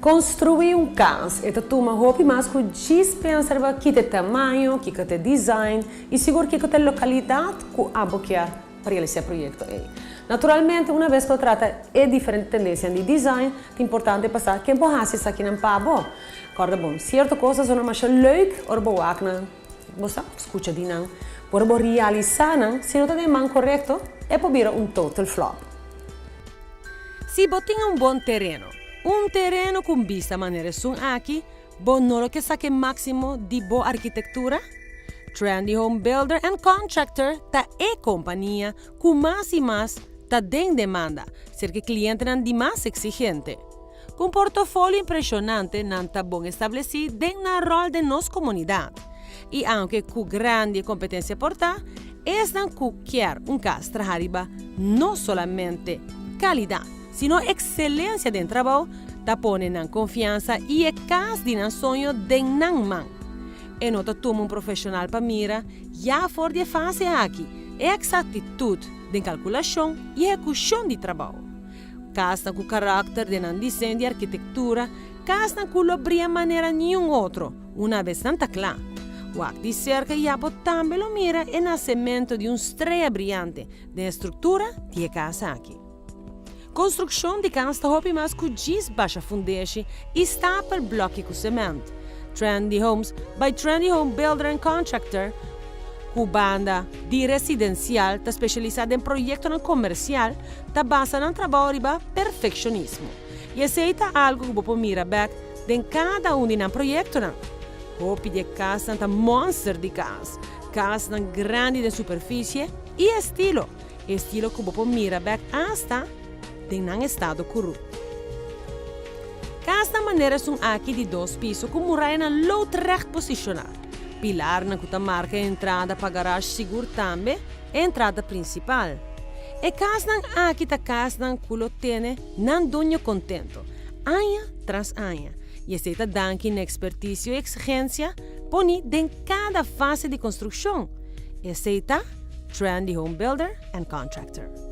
Construir casa é uma roupa mais que dispensa que tem tamanho, que tem design e seguro que tem localidade que aboquear para esse projeto. Naturalmente, uma vez que eu trata é diferente tendência de design, é importante passar que bom hace isso aqui não pabo. Corda bom, certas coisas são mais leuk, ou boa acna, você escuta de não, por realizar não, se não tem man correto, é para vir total flop. Se você tem bom terreno com vista maneira sum aqui, bom não que saque máximo de boa arquitetura. Trendy Home Builder and Contractor tá é companhia com mais e mais tá den demanda, ser que cliente não de mais exigente. Com portfólio impressionante, não tá bom estabelecido dentro na rol de nossa comunidade. E aunque com grande competência portar, es não quer casa trabalhar não somente qualidade, sino excelência de trabalho, tá põe na confiança e é casa de um sonho de não man. E nota toma profissional para mira, já for de fase aqui, é exatitude de calculação e execução de trabalho. Casa com caráter de um desenho de arquitetura, casa com lobria maneira nenhum outro, uma vez tanta clara. O de cerca já também lo mira é nascimento de estrela brilhante de estrutura de casa aqui. Construção de casa roupa mais com 10 baixa fundeche e stapel bloque com cimento. Trendy Homes by Trendy Home Builder and Contractor, com banda de residencial está especializada em projetos comercial, está basada no trabalho de perfeccionismo. E aceita algo que você mira back de cada de projetos. Roupa de casa está monster de casa grande de superfície e estilo que você mira back hasta de um estado corrupto. Casa maneira são aqui de 2 pisos com muralha na low recht posicionada. Pilar na cuta marca entrada para garagem seguro também, entrada principal. E casa aqui da casa culo tene não dono contento, anha tras anha. E aceita danke na expertise e exigência, poni em cada fase de construção. E aceita Trendy Home Builder and Contractor.